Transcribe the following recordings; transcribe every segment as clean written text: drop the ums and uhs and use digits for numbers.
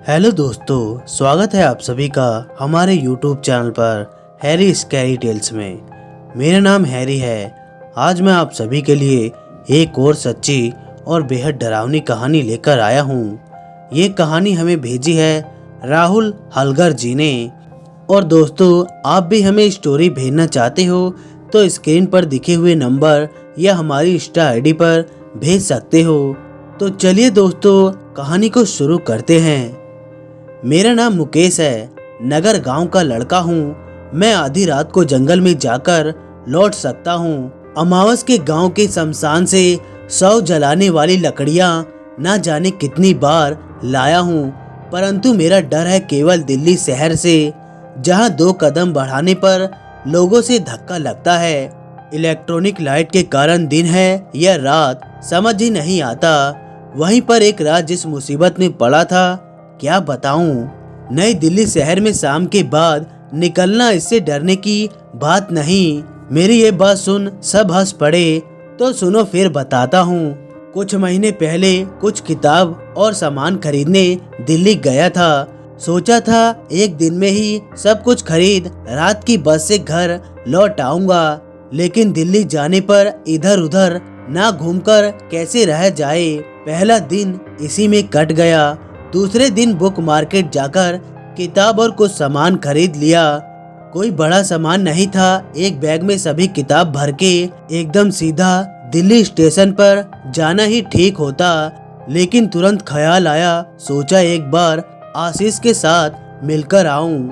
Hello दोस्तों, स्वागत है आप सभी का हमारे यूट्यूब चैनल पर हैरी स्कैरी टेल्स में। मेरा नाम हैरी है। आज मैं आप सभी के लिए एक और सच्ची और बेहद डरावनी कहानी लेकर आया हूँ। ये कहानी हमें भेजी है राहुल हलगर जी ने। और दोस्तों, आप भी हमें स्टोरी भेजना चाहते हो तो स्क्रीन पर दिखे हुए नंबर या हमारी इंस्टा आईडी पर भेज सकते हो। तो चलिए दोस्तों, कहानी को शुरू करते हैं। मेरा नाम मुकेश है। नगर गांव का लड़का हूँ। मैं आधी रात को जंगल में जाकर लौट सकता हूँ। अमावस के गांव के शमशान से 100 जलाने वाली लकड़ियाँ न जाने कितनी बार लाया हूँ, परंतु मेरा डर है केवल दिल्ली शहर से, जहाँ 2 कदम बढ़ाने पर लोगों से धक्का लगता है। इलेक्ट्रॉनिक लाइट के कारण दिन है या रात समझ ही नहीं आता। वहीं पर एक रात जिस मुसीबत में पड़ा था क्या बताऊं। नई दिल्ली शहर में शाम के बाद निकलना इससे डरने की बात नहीं। मेरी ये बात सुन सब हंस पड़े। तो सुनो फिर बताता हूँ। कुछ महीने पहले कुछ किताब और सामान खरीदने दिल्ली गया था। सोचा था एक दिन में ही सब कुछ खरीद रात की बस से घर लौट आऊंगा, लेकिन दिल्ली जाने पर इधर उधर ना घूमकर कैसे रह जाए। पहला दिन इसी में कट गया। दूसरे दिन बुक मार्केट जाकर किताब और कुछ सामान खरीद लिया। कोई बड़ा सामान नहीं था। एक बैग में सभी किताब भर के एकदम सीधा दिल्ली स्टेशन पर जाना ही ठीक होता, लेकिन तुरंत ख्याल आया, सोचा एक बार आशीष के साथ मिलकर आऊं।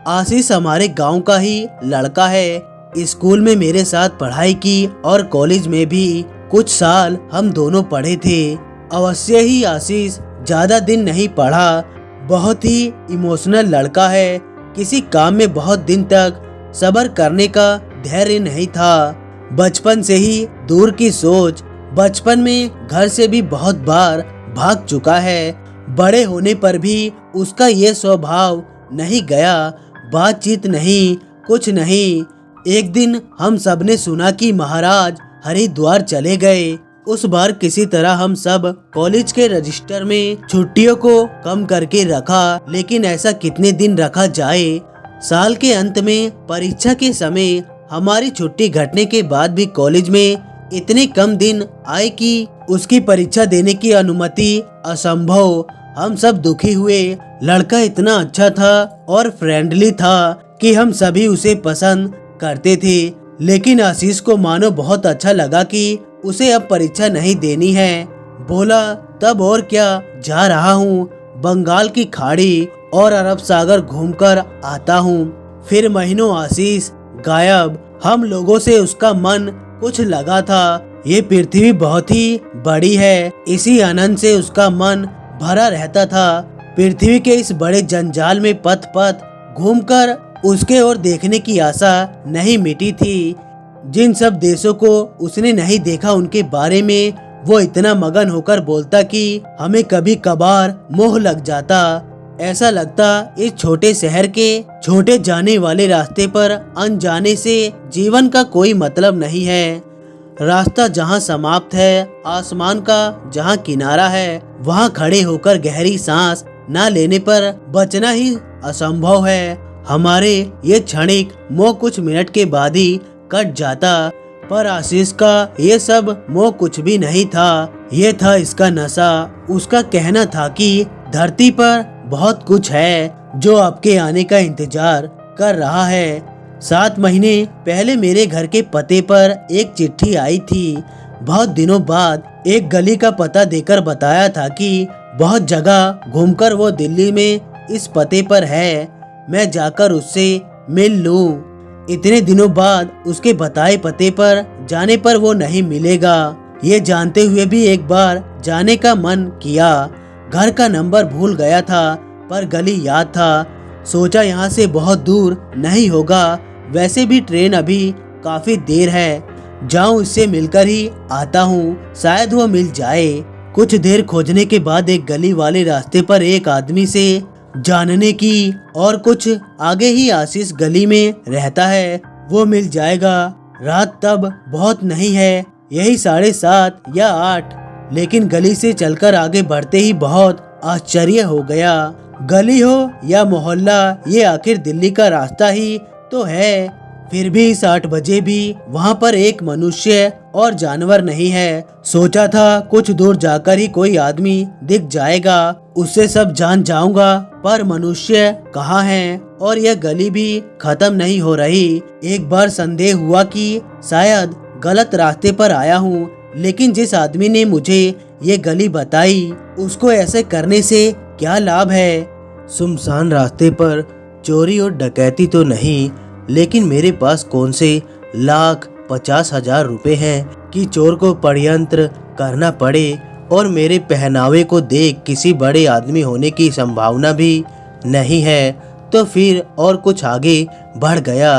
आशीष हमारे गांव का ही लड़का है। स्कूल में मेरे साथ पढ़ाई की और कॉलेज में भी कुछ साल हम दोनों पढ़े थे। अवश्य ही आशीष ज्यादा दिन नहीं पढ़ा। बहुत ही इमोशनल लड़का है। किसी काम में बहुत दिन तक सब्र करने का धैर्य नहीं था। बचपन से ही दूर की सोच। बचपन में घर से भी बहुत बार भाग चुका है। बड़े होने पर भी उसका ये स्वभाव नहीं गया। बातचीत नहीं, कुछ नहीं। एक दिन हम सब ने सुना कि महाराज हरिद्वार चले गए। उस बार किसी तरह हम सब कॉलेज के रजिस्टर में छुट्टियों को कम करके रखा, लेकिन ऐसा कितने दिन रखा जाए। साल के अंत में परीक्षा के समय हमारी छुट्टी घटने के बाद भी कॉलेज में इतने कम दिन आए कि उसकी परीक्षा देने की अनुमति असंभव। हम सब दुखी हुए। लड़का इतना अच्छा था और फ्रेंडली था कि हम सभी उसे पसंद करते थे, लेकिन आशीष को मानो बहुत अच्छा लगा कि उसे अब परीक्षा नहीं देनी है। बोला तब और क्या, जा रहा हूँ बंगाल की खाड़ी और अरब सागर घूमकर आता हूँ। फिर महीनों आशीष गायब। हम लोगों से उसका मन कुछ लगा था। ये पृथ्वी बहुत ही बड़ी है, इसी आनंद से उसका मन भरा रहता था। पृथ्वी के इस बड़े जंजाल में पथ पथ घूमकर उसके ओर देखने की आशा नहीं मिटी थी। जिन सब देशों को उसने नहीं देखा उनके बारे में वो इतना मगन होकर बोलता कि हमें कभी कभार मोह लग जाता। ऐसा लगता इस छोटे शहर के छोटे जाने वाले रास्ते पर अनजाने से जीवन का कोई मतलब नहीं है। रास्ता जहाँ समाप्त है, आसमान का जहाँ किनारा है, वहाँ खड़े होकर गहरी सांस न लेने पर बचना ही असंभव है। हमारे ये क्षणिक मोह कुछ मिनट के बाद ही कट जाता, पर आशीष का ये सब मोह कुछ भी नहीं था। ये था इसका नशा। उसका कहना था कि धरती पर बहुत कुछ है जो आपके आने का इंतजार कर रहा है। 7 महीने पहले मेरे घर के पते पर एक चिट्ठी आई थी। बहुत दिनों बाद एक गली का पता देकर बताया था कि बहुत जगह घूमकर वो दिल्ली में इस पते पर है, मैं जाकर उससे मिल लूं। इतने दिनों बाद उसके बताए पते पर जाने पर वो नहीं मिलेगा। ये जानते हुए भी एक बार जाने का मन किया। घर का नंबर भूल गया था पर गली याद था। सोचा यहाँ से बहुत दूर नहीं होगा, वैसे भी ट्रेन अभी काफी देर है, जाऊँ इससे मिलकर ही आता हूँ, शायद वो मिल जाए। कुछ देर खोजने के बाद एक गली वाले रास्ते पर एक आदमी से जानने की और कुछ आगे ही आशीष गली में रहता है, वो मिल जाएगा। रात तब बहुत नहीं है, यही 7:30 या 8, लेकिन गली से चलकर आगे बढ़ते ही बहुत आश्चर्य हो गया। गली हो या मोहल्ला, ये आखिर दिल्ली का रास्ता ही तो है। फिर भी इस 8 बजे भी वहाँ पर एक मनुष्य और जानवर नहीं है। सोचा था कुछ दूर जाकर ही कोई आदमी दिख जाएगा, उससे सब जान जाऊंगा, पर मनुष्य कहाँ है और यह गली भी खत्म नहीं हो रही। एक बार संदेह हुआ कि शायद गलत रास्ते पर आया हूँ, लेकिन जिस आदमी ने मुझे ये गली बताई उसको ऐसे करने से क्या लाभ है। सुनसान रास्ते पर चोरी और डकैती तो नहीं, लेकिन मेरे पास कौन से 1,50,000 रुपए हैं कि चोर को षड्यंत्र करना पड़े। और मेरे पहनावे को देख किसी बड़े आदमी होने की संभावना भी नहीं है। तो फिर और कुछ आगे बढ़ गया।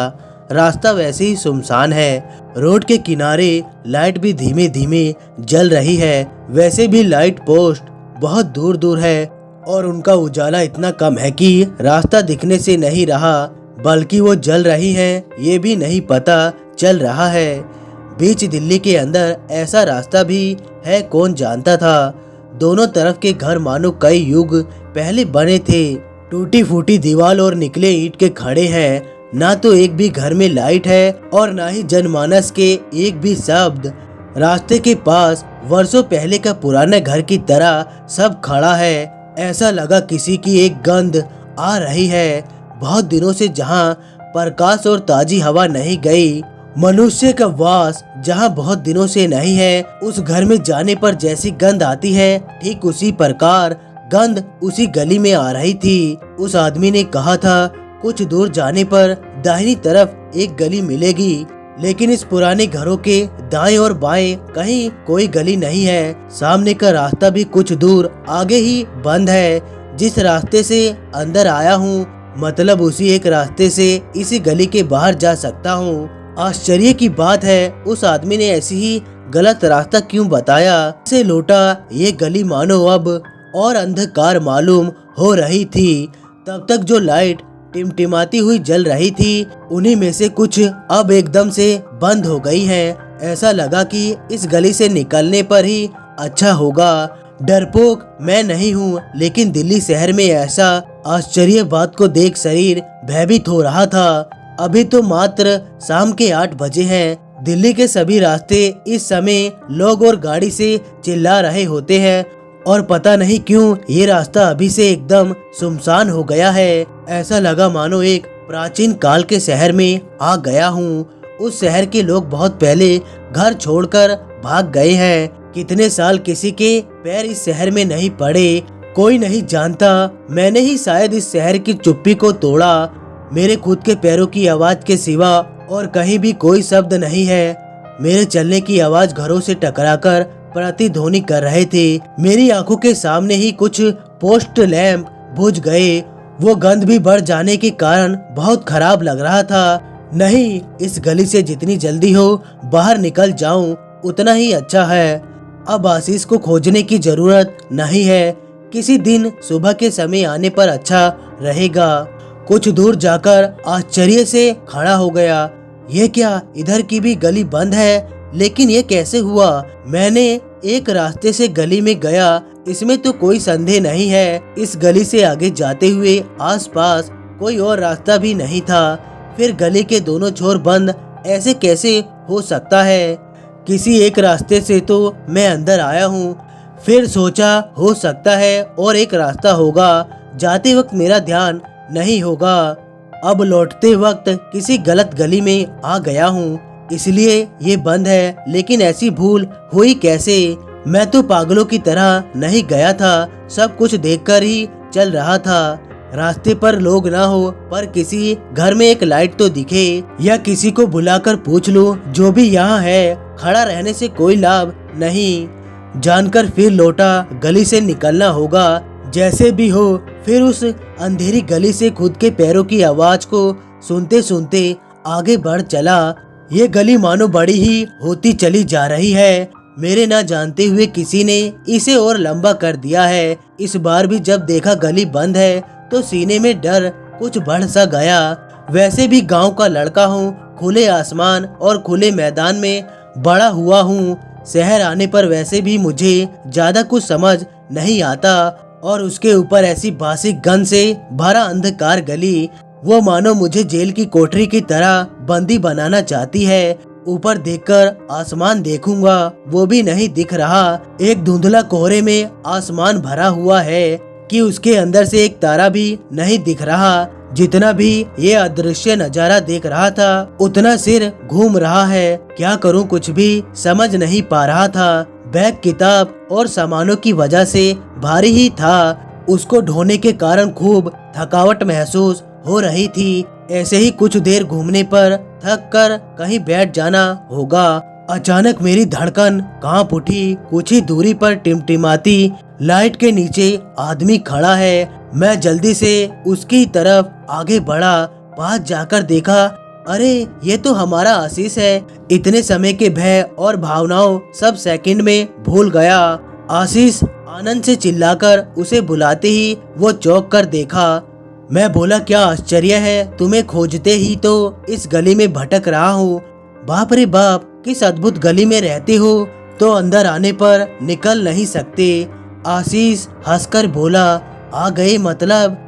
रास्ता वैसे ही सुनसान है, रोड के किनारे लाइट भी धीमे धीमे जल रही है। वैसे भी लाइट पोस्ट बहुत दूर दूर है और उनका उजाला इतना कम है कि रास्ता दिखने से नहीं रहा, बल्कि वो जल रही है ये भी नहीं पता चल रहा है। बीच दिल्ली के अंदर ऐसा रास्ता भी है, कौन जानता था। दोनों तरफ के घर मानो कई युग पहले बने थे। टूटी फूटी दीवार और निकले ईंट के खड़े हैं। ना तो एक भी घर में लाइट है और ना ही जनमानस के एक भी शब्द। रास्ते के पास वर्षों पहले का पुराना घर की तरह सब खड़ा है। ऐसा लगा किसी की एक गंध आ रही है। बहुत दिनों से जहाँ प्रकाश और ताजी हवा नहीं गई, मनुष्य का वास जहाँ बहुत दिनों से नहीं है, उस घर में जाने पर जैसी गंध आती है, ठीक उसी प्रकार गंध उसी गली में आ रही थी। उस आदमी ने कहा था कुछ दूर जाने पर दाहिनी तरफ एक गली मिलेगी, लेकिन इस पुराने घरों के दाएं और बाएं कहीं कोई गली नहीं है। सामने का रास्ता भी कुछ दूर आगे ही बंद है। जिस रास्ते से अंदर आया हूँ, मतलब उसी एक रास्ते से इसी गली के बाहर जा सकता हूँ। आश्चर्य की बात है, उस आदमी ने ऐसी ही गलत रास्ता क्यों बताया। से लौटा ये गली मानो अब और अंधकार मालूम हो रही थी। तब तक जो लाइट टिमटिमाती हुई जल रही थी, उन्हीं में से कुछ अब एकदम से बंद हो गई हैं। ऐसा लगा कि इस गली से निकलने पर ही अच्छा होगा। डरपोक मैं नहीं हूँ, लेकिन दिल्ली शहर में ऐसा आश्चर्य बात को देख शरीर भयभीत हो रहा था। अभी तो मात्र शाम के 8 बजे हैं। दिल्ली के सभी रास्ते इस समय लोग और गाड़ी से चिल्ला रहे होते हैं और पता नहीं क्यों ये रास्ता अभी से एकदम सुनसान हो गया है। ऐसा लगा मानो एक प्राचीन काल के शहर में आ गया हूँ। उस शहर के लोग बहुत पहले घर छोड़कर भाग गए हैं। कितने साल किसी के पैर इस शहर में नहीं पड़े, कोई नहीं जानता। मैंने ही शायद इस शहर की चुप्पी को तोड़ा। मेरे खुद के पैरों की आवाज के सिवा और कहीं भी कोई शब्द नहीं है। मेरे चलने की आवाज घरों से टकराकर प्रतिध्वनि कर रहे थे। मेरी आंखों के सामने ही कुछ पोस्ट लैंप बुझ गए। वो गंध भी बढ़ जाने के कारण बहुत खराब लग रहा था। नहीं, इस गली से जितनी जल्दी हो बाहर निकल जाऊं उतना ही अच्छा है। अब आशीष को खोजने की जरूरत नहीं है। किसी दिन सुबह के समय आने पर अच्छा रहेगा। कुछ दूर जाकर आश्चर्य से खड़ा हो गया। ये क्या, इधर की भी गली बंद है? लेकिन ये कैसे हुआ? मैंने एक रास्ते से गली में गया, इसमें तो कोई संदेह नहीं है। इस गली से आगे जाते हुए आसपास कोई और रास्ता भी नहीं था। फिर गली के दोनों छोर बंद ऐसे कैसे हो सकता है? किसी एक रास्ते से तो मैं अंदर आया हूँ। फिर सोचा हो सकता है और एक रास्ता होगा, जाते वक्त मेरा ध्यान नहीं होगा। अब लौटते वक्त किसी गलत गली में आ गया हूँ, इसलिए ये बंद है। लेकिन ऐसी भूल हुई कैसे? मैं तो पागलों की तरह नहीं गया था, सब कुछ देखकर ही चल रहा था। रास्ते पर लोग ना हो, पर किसी घर में एक लाइट तो दिखे, या किसी को बुलाकर पूछ लूं। जो भी यहाँ है, खड़ा रहने से कोई लाभ नहीं। जानकर फिर लौटा, गली से निकलना होगा जैसे भी हो। फिर उस अंधेरी गली से खुद के पैरों की आवाज को सुनते सुनते आगे बढ़ चला। ये गली मानो बड़ी ही होती चली जा रही है। मेरे ना जानते हुए किसी ने इसे और लंबा कर दिया है। इस बार भी जब देखा गली बंद है तो सीने में डर कुछ बढ़ सा गया। वैसे भी गांव का लड़का हूँ, खुले आसमान और खुले मैदान में बड़ा हुआ हूँ। शहर आने पर वैसे भी मुझे ज्यादा कुछ समझ नहीं आता और उसके ऊपर ऐसी बासी गंध से भरा अंधकार गली, वो मानो मुझे जेल की कोठरी की तरह बंदी बनाना चाहती है। ऊपर देखकर आसमान देखूंगा, वो भी नहीं दिख रहा। एक धुंधला कोहरे में आसमान भरा हुआ है कि उसके अंदर से एक तारा भी नहीं दिख रहा। जितना भी ये अदृश्य नजारा देख रहा था, उतना सिर घूम रहा है। क्या करूं, कुछ भी समझ नहीं पा रहा था। बैग, किताब और सामानों की वजह से भारी ही था। उसको ढोने के कारण खूब थकावट महसूस हो रही थी। ऐसे ही कुछ देर घूमने पर थक कर कहीं बैठ जाना होगा। अचानक मेरी धड़कन कांप उठी। कुछ ही दूरी पर टिमटिमाती लाइट के नीचे आदमी खड़ा है। मैं जल्दी से उसकी तरफ आगे बढ़ा। पास जाकर देखा, अरे ये तो हमारा आशीष है। इतने समय के भय और भावनाओं सब सेकंड में भूल गया। आशीष आनंद से चिल्लाकर उसे बुलाते ही वो चौंक कर देखा। मैं बोला, क्या आश्चर्य है, तुम्हें खोजते ही तो इस गली में भटक रहा हूँ। बाप रे बाप, किस अद्भुत गली में रहते हो, तो अंदर आने पर निकल नहीं सकते। आशीष हंसकर बोला, आ गए मतलब?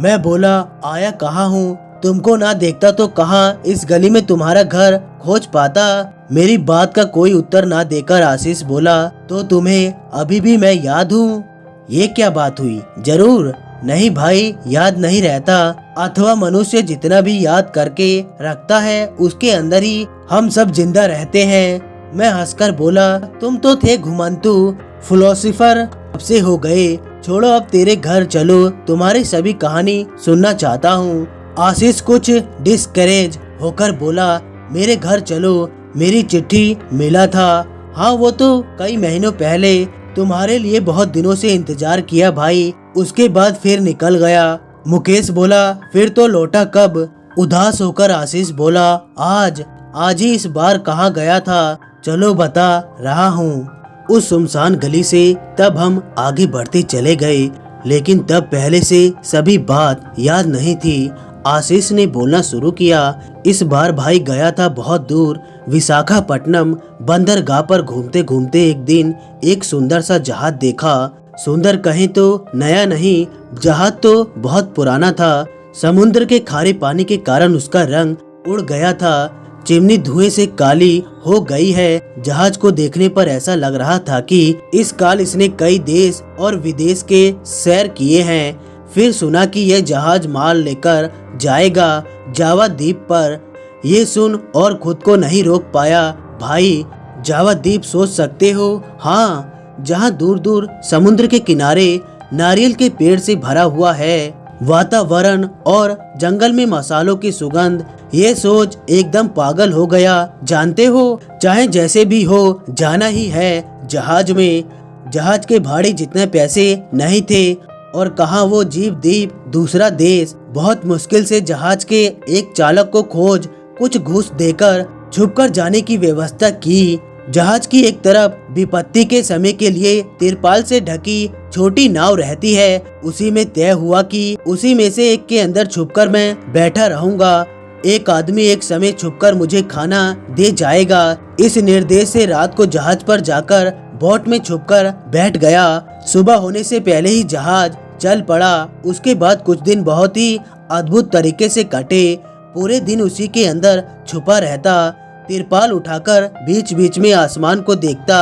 मैं बोला, आया कहाँ हूँ, तुमको ना देखता तो कहाँ इस गली में तुम्हारा घर खोज पाता। मेरी बात का कोई उत्तर ना देकर आशीष बोला, तो तुम्हें अभी भी मैं याद हूँ? ये क्या बात हुई? जरूर नहीं भाई, याद नहीं रहता। अथवा मनुष्य जितना भी याद करके रखता है, उसके अंदर ही हम सब जिंदा रहते हैं। मैं हंसकर बोला, तुम तो थे घुमंतु फिलोसोफर, अब से हो गए। छोड़ो, अब तेरे घर चलो, तुम्हारी सभी कहानी सुनना चाहता हूँ। आशीष कुछ डिस्करेज होकर बोला, मेरे घर चलो, मेरी चिट्ठी मिला था। हाँ, वो तो कई महीनों पहले, तुम्हारे लिए बहुत दिनों से इंतजार किया भाई। उसके बाद फिर निकल गया। मुकेश बोला, फिर तो लौटा कब? उदास होकर आशीष बोला, आज ही इस बार कहाँ गया था, चलो बता रहा हूँ। उस सुनसान गली से तब हम आगे बढ़ते चले गए, लेकिन तब पहले से सभी बात याद नहीं थी। आशीष ने बोलना शुरू किया, इस बार भाई गया था बहुत दूर, विशाखापट्टनम बंदरगाह पर घूमते घूमते एक दिन एक सुंदर सा जहाज देखा। सुंदर कहीं तो नया नहीं, जहाज तो बहुत पुराना था। समुद्र के खारे पानी के कारण उसका रंग उड़ गया था। चिमनी धुएं से काली हो गई है। जहाज को देखने पर ऐसा लग रहा था कि इस काल इसने कई देश और विदेश के सैर किए हैं। फिर सुना कि यह जहाज माल लेकर जाएगा जावा द्वीप पर। ये सुन और खुद को नहीं रोक पाया। भाई, जावा द्वीप सोच सकते हो? हाँ, जहाँ दूर दूर समुद्र के किनारे नारियल के पेड़ से भरा हुआ है। वातावरण और जंगल में मसालों की सुगंध, ये सोच एकदम पागल हो गया। जानते हो, चाहे जैसे भी हो, जाना ही है जहाज में। जहाज के भाड़े जितने पैसे नहीं थे, और कहाँ वो जीव द्वीप, दूसरा देश। बहुत मुश्किल से जहाज के एक चालक को खोज कुछ घूस देकर छुपकर जाने की व्यवस्था की। जहाज की एक तरफ विपत्ति के समय के लिए तिरपाल से ढकी छोटी नाव रहती है। उसी में तय हुआ कि उसी में से एक के अंदर छुपकर मैं बैठा रहूंगा। एक आदमी एक समय छुपकर मुझे खाना दे जाएगा। इस निर्देश से रात को जहाज पर जाकर बोट में छुपकर बैठ गया। सुबह होने से पहले ही जहाज चल पड़ा। उसके बाद कुछ दिन बहुत ही अद्भुत तरीके से कटे। पूरे दिन उसी के अंदर छुपा रहता, तिरपाल उठाकर बीच बीच में आसमान को देखता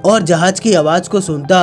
और जहाज की आवाज को सुनता।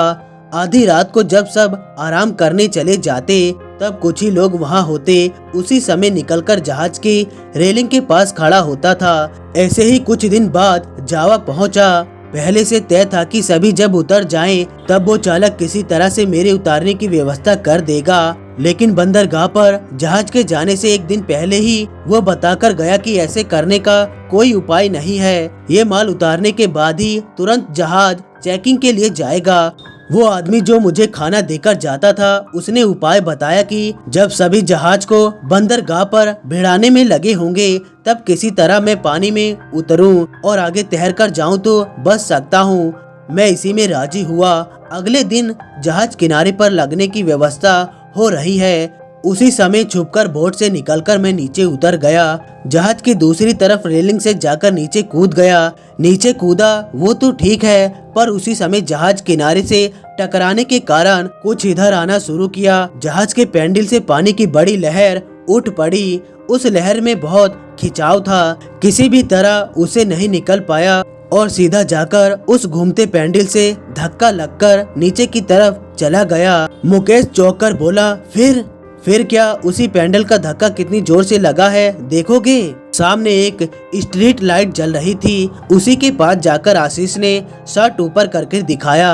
आधी रात को जब सब आराम करने चले जाते, तब कुछ ही लोग वहां होते। उसी समय निकलकर जहाज की रेलिंग के पास खड़ा होता था। ऐसे ही कुछ दिन बाद जावा पहुंचा। पहले से तय था कि सभी जब उतर जाएं, तब वो चालक किसी तरह से मेरे उतारने की व्यवस्था कर देगा। लेकिन बंदरगाह पर जहाज के जाने से एक दिन पहले ही वो बताकर गया कि ऐसे करने का कोई उपाय नहीं है। ये माल उतारने के बाद ही तुरंत जहाज चेकिंग के लिए जाएगा। वो आदमी जो मुझे खाना देकर जाता था, उसने उपाय बताया कि जब सभी जहाज को बंदरगाह पर भिड़ाने में लगे होंगे, तब किसी तरह मैं पानी में उतरूं और आगे तैर कर जाऊं तो बच सकता हूं। मैं इसी में राजी हुआ। अगले दिन जहाज किनारे पर लगने की व्यवस्था हो रही है। उसी समय छुपकर बोट से निकलकर मैं नीचे उतर गया। जहाज की दूसरी तरफ रेलिंग से जाकर नीचे कूद गया। नीचे कूदा वो तो ठीक है, पर उसी समय जहाज किनारे से टकराने के कारण कुछ इधर आना शुरू किया। जहाज के पैंडल से पानी की बड़ी लहर उठ पड़ी। उस लहर में बहुत खिंचाव था, किसी भी तरह उसे नहीं निकल पाया और सीधा जाकर उस घूमते पैंडल से धक्का लगकर नीचे की तरफ चला गया। मुकेश चौंक कर बोला, फिर क्या? उसी पैंडल का धक्का कितनी जोर से लगा है देखोगे? सामने एक स्ट्रीट लाइट जल रही थी। उसी के पास जाकर आशीष ने शर्ट ऊपर करके दिखाया।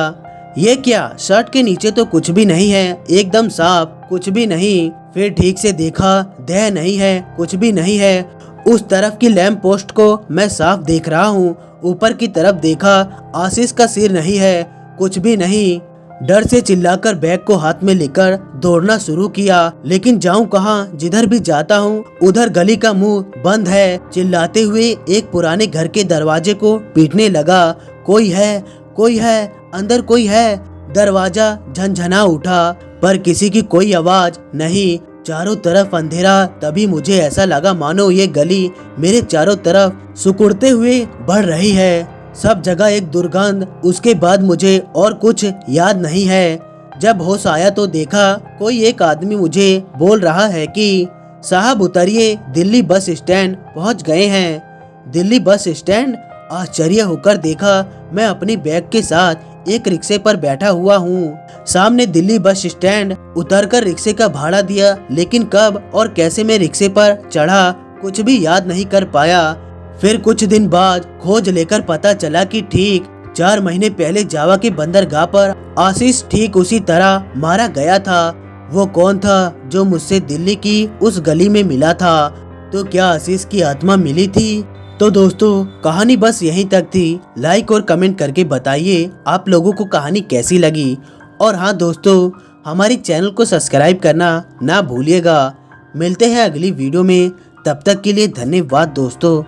ये क्या? शर्ट के नीचे तो कुछ भी नहीं है, एकदम साफ, कुछ भी नहीं। फिर ठीक से देखा, देह नहीं है, कुछ भी नहीं है। उस तरफ की लैंप पोस्ट को मैं साफ देख रहा हूँ। ऊपर की तरफ देखा, आशीष का सिर नहीं है, कुछ भी नहीं। डर से चिल्लाकर बैग को हाथ में लेकर दौड़ना शुरू किया, लेकिन जाऊं कहाँ? जिधर भी जाता हूँ उधर गली का मुंह बंद है। चिल्लाते हुए एक पुराने घर के दरवाजे को पीटने लगा। कोई है, कोई है, अंदर कोई है। दरवाजा झनझना उठा, पर किसी की कोई आवाज नहीं। चारों तरफ अंधेरा। तभी मुझे ऐसा लगा मानो ये गली मेरे चारों तरफ सिकुड़ते हुए बढ़ रही है। सब जगह एक दुर्गंध। उसके बाद मुझे और कुछ याद नहीं है। जब होश आया तो देखा कोई एक आदमी मुझे बोल रहा है कि साहब उतरिए, दिल्ली बस स्टैंड पहुंच गए हैं। Delhi bus stand? आश्चर्य होकर देखा मैं अपने बैग के साथ एक रिक्शे पर बैठा हुआ हूँ। सामने दिल्ली बस स्टैंड। उतरकर रिक्शे का भाड़ा दिया, लेकिन कब और कैसे मैं रिक्शे पर चढ़ा कुछ भी याद नहीं कर पाया। फिर कुछ दिन बाद खोज लेकर पता चला कि ठीक 4 महीने पहले जावा के बंदरगाह पर आशीष ठीक उसी तरह मारा गया था। वो कौन था जो मुझसे दिल्ली की उस गली में मिला था? तो क्या आशीष की आत्मा मिली थी? तो दोस्तों, कहानी बस यहीं तक थी। लाइक और कमेंट करके बताइए आप लोगों को कहानी कैसी लगी। और हाँ दोस्तों, हमारी चैनल को सब्सक्राइब करना ना भूलिएगा। मिलते हैं अगली वीडियो में, तब तक के लिए धन्यवाद दोस्तों।